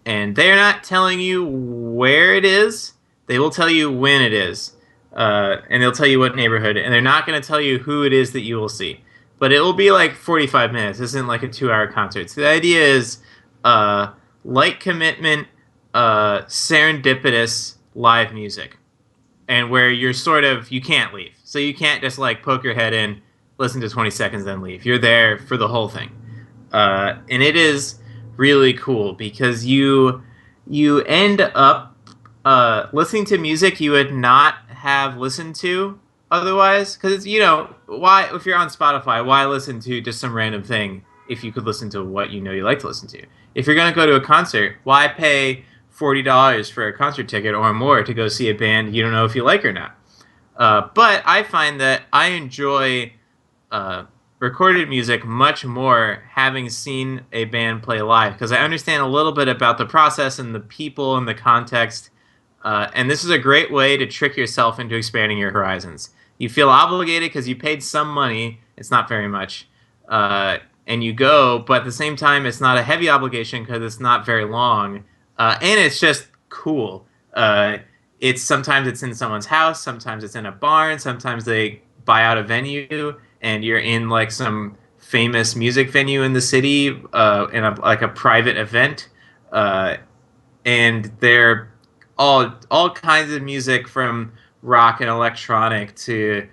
And they're not telling you where it is, they will tell you when it is, and they'll tell you what neighborhood, and they're not going to tell you who it is that you will see. But it will be like 45 minutes, this isn't like a 2-hour concert. So the idea is light commitment, serendipitous live music, and where you're you can't leave. So you can't just like poke your head in, listen to 20 seconds, then leave. You're there for the whole thing. And it is really cool because you end up listening to music you would not have listened to otherwise. Because, why, if you're on Spotify, why listen to just some random thing if you could listen to what you like to listen to? If you're going to go to a concert, why pay $40 for a concert ticket or more to go see a band you don't know if you like or not? But I find that I enjoy recorded music much more having seen a band play live because I understand a little bit about the process and the people and the context. And this is a great way to trick yourself into expanding your horizons. You feel obligated because you paid some money. It's not very much. And you go, but at the same time, it's not a heavy obligation because it's not very long. And it's just cool. Sometimes it's in someone's house, sometimes it's in a barn, sometimes they buy out a venue, and you're in like some famous music venue in the city, in a private event. And they're all kinds of music from rock and electronic to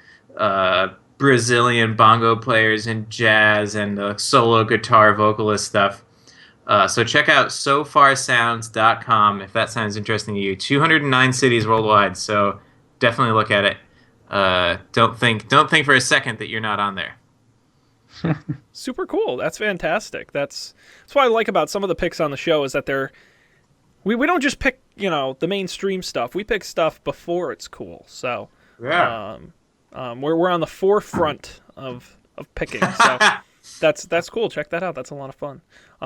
Brazilian bongo players and jazz and solo guitar vocalist stuff. So check out sofarsounds.com if that sounds interesting to you. 209 cities worldwide, so definitely look at it. Don't think for a second that you're not on there. Super cool. That's fantastic. That's what I like about some of the picks on the show is that we don't just pick, the mainstream stuff. We pick stuff before it's cool. So Yeah. We're on the forefront of picking. So that's cool. Check that out. That's a lot of fun.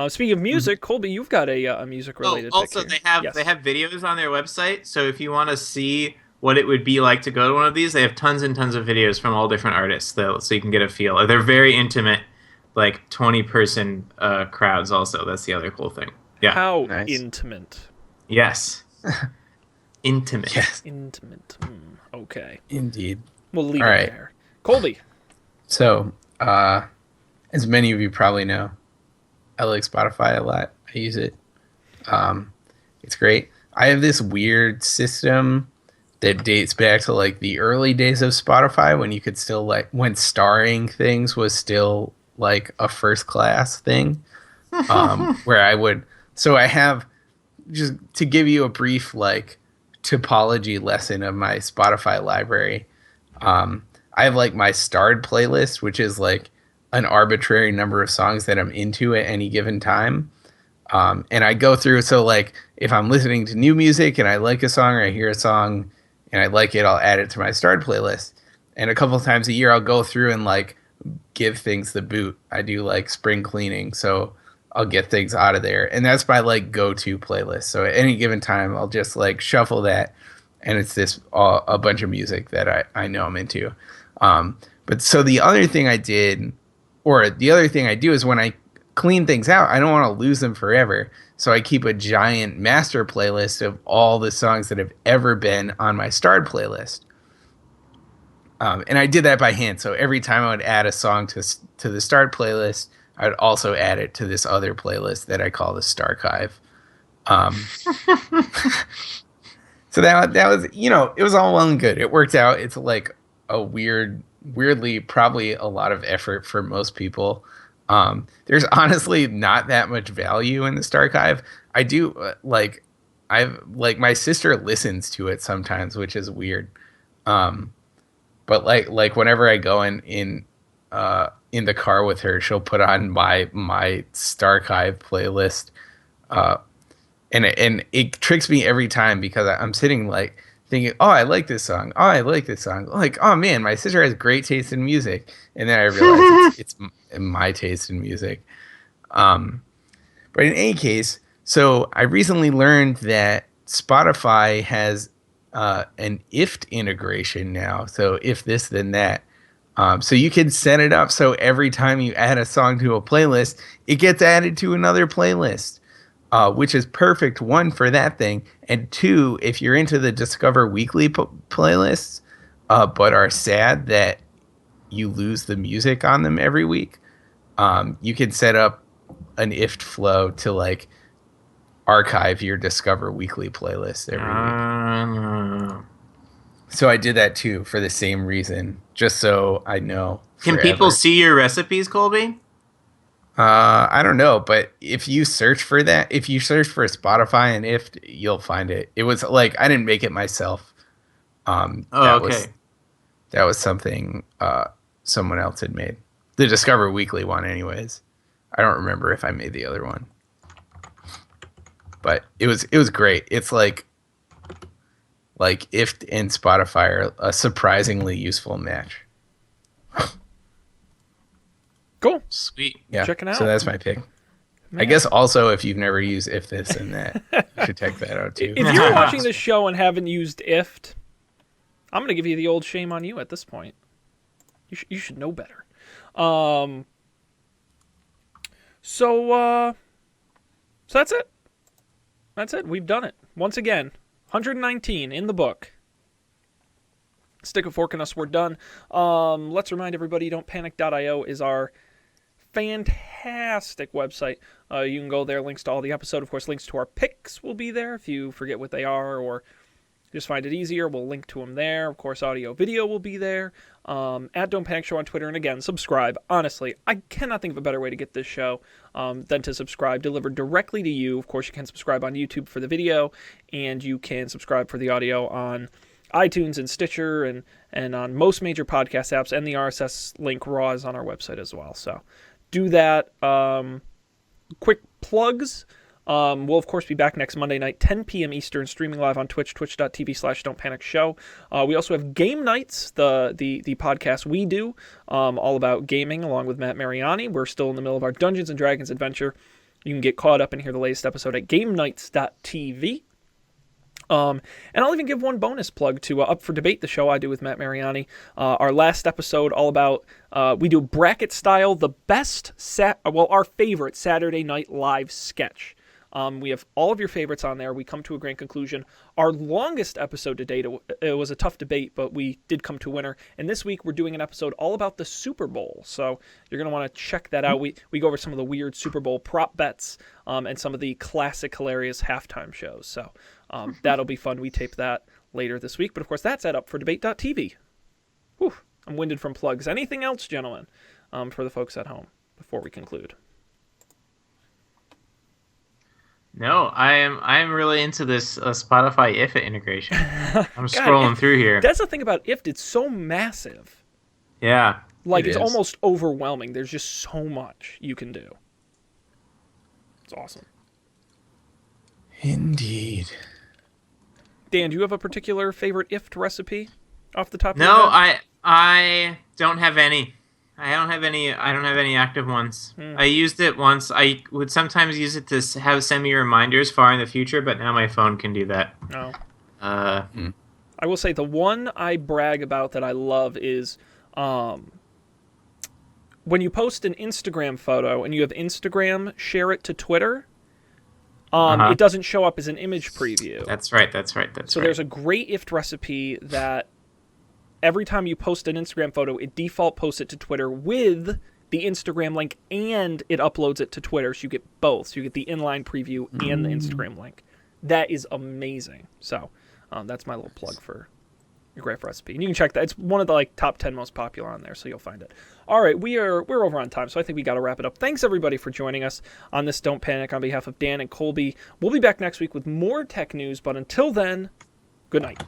Speaking of music, Colby, you've got a music related. Also pick here. they have videos on their website. So if you want to see what it would be like to go to one of these, they have tons and tons of videos from all different artists, so you can get a feel. They're very intimate, like 20-person crowds. Also, that's the other cool thing. Yeah. How Nice. intimate? Yes. Intimate. Yes, Intimate. Okay. indeed. We'll leave All it right. there. Colby. So, as many of you probably know, I like Spotify a lot. I use it. Um, it's great. I have this weird system that dates back to like the early days of Spotify when you could still like when starring things was still like a first class thing. Where I would so I have just to give you a brief like topology lesson of my Spotify library. I have like my starred playlist, which is like an arbitrary number of songs that I'm into at any given time. And I go through, so like if I'm listening to new music and I like a song or I hear a song and I like it, I'll add it to my starred playlist. And a couple of times a year, I'll go through and like give things the boot. I do like spring cleaning, so I'll get things out of there. And that's my like go-to playlist. So at any given time, I'll just like shuffle that. And it's this a bunch of music that I know I'm into. But so the other thing I did, or the other thing I do is when I clean things out, I don't want to lose them forever. So I keep a giant master playlist of all the songs that have ever been on my starred playlist. And I did that by hand. So every time I would add a song to the starred playlist, I would also add it to this other playlist that I call the Starchive. Um, so that was, it was all well and good. It worked out. It's like a weirdly, probably a lot of effort for most people. There's honestly not that much value in the Starchive. I do I've like my sister listens to it sometimes, which is weird. But like whenever I go in the car with her, she'll put on my Starchive playlist. And it tricks me every time because I'm sitting like thinking, oh, I like this song. Oh, I like this song. Like, oh man, my sister has great taste in music. And then I realize it's my taste in music. But in any case, so I recently learned that Spotify has an IFT integration now. So if this, then that. So you can set it up so every time you add a song to a playlist, it gets added to another playlist, which is perfect, one, for that thing, and two, if you're into the Discover Weekly playlists, but are sad that you lose the music on them every week, you can set up an IFT flow to like archive your Discover Weekly playlist every week. So I did that too for the same reason, just so I know. Can people see your recipes, Colby? I don't know, but if you search for that, if you search for Spotify and IFT, you'll find it. It was like I didn't make it myself. That was something someone else had made. The Discover Weekly one, anyways. I don't remember if I made the other one, but it was great. It's like IFT and Spotify are a surprisingly useful match. Cool. Sweet. Yeah. Check it out. So that's my pick. Man. I guess also if you've never used if this and that, you should check that out too. If you're watching this show and haven't used IFT, I'm going to give you the old shame on you at this point. You should know better. So that's it. That's it. We've done it. Once again, 119 in the book. Stick a fork in us. We're done. Let's remind everybody, don'tpanic.io is our fantastic website. You can go there. Links to all the episode. Of course, links to our picks will be there if you forget what they are or just find it easier. We'll link to them there. Of course, audio, video will be there. At Don't Panic Show on Twitter. And again, subscribe. Honestly, I cannot think of a better way to get this show than to subscribe, delivered directly to you. Of course, you can subscribe on YouTube for the video, and you can subscribe for the audio on iTunes and Stitcher and on most major podcast apps. And the RSS link raw is on our website as well. So do that. Quick plugs. We'll, of course, be back next Monday night, 10 p.m. Eastern, streaming live on Twitch, twitch.tv/don'tpanicshow. We also have Game Nights, the podcast we do, all about gaming, along with Matt Mariani. We're still in the middle of our Dungeons & Dragons adventure. You can get caught up and hear the latest episode at gamenights.tv. And I'll even give one bonus plug to Up for Debate, the show I do with Matt Mariani. Our last episode, all about, we do bracket style, the best, our favorite Saturday Night Live sketch. We have all of your favorites on there. We come to a grand conclusion. Our longest episode to date, it was a tough debate, but we did come to a winner. And this week we're doing an episode all about the Super Bowl. So you're going to want to check that out. We go over some of the weird Super Bowl prop bets and some of the classic hilarious halftime shows. So that'll be fun. We tape that later this week. But of course, that's at upfordebate.tv. Whew, I'm winded from plugs. Anything else, gentlemen, for the folks at home before we conclude? No, I'm really into this Spotify IFA integration. I'm scrolling through here. That's the thing about IFT. It's so massive. Yeah. Like, it's almost overwhelming. There's just so much you can do. It's awesome. Indeed. Dan, do you have a particular favorite IFT recipe off the top of No, your head? I don't have any. I don't have any active ones. I used it once. I would sometimes use it to send me reminders far in the future, but now my phone can do that. No. I will say the one I brag about that I love is when you post an Instagram photo and you have Instagram share it to Twitter, it doesn't show up as an image preview. That's right. So there's a great IFT recipe that every time you post an Instagram photo, it default posts it to Twitter with the Instagram link, and it uploads it to Twitter, so you get both. So you get the inline preview and the Instagram link. That is amazing. So that's my little plug for your great recipe. And you can check that. It's one of the top 10 most popular on there, so you'll find it. All right, we're over on time, so I think we got to wrap it up. Thanks, everybody, for joining us on this Don't Panic. On behalf of Dan and Colby, we'll be back next week with more tech news, but until then, good night.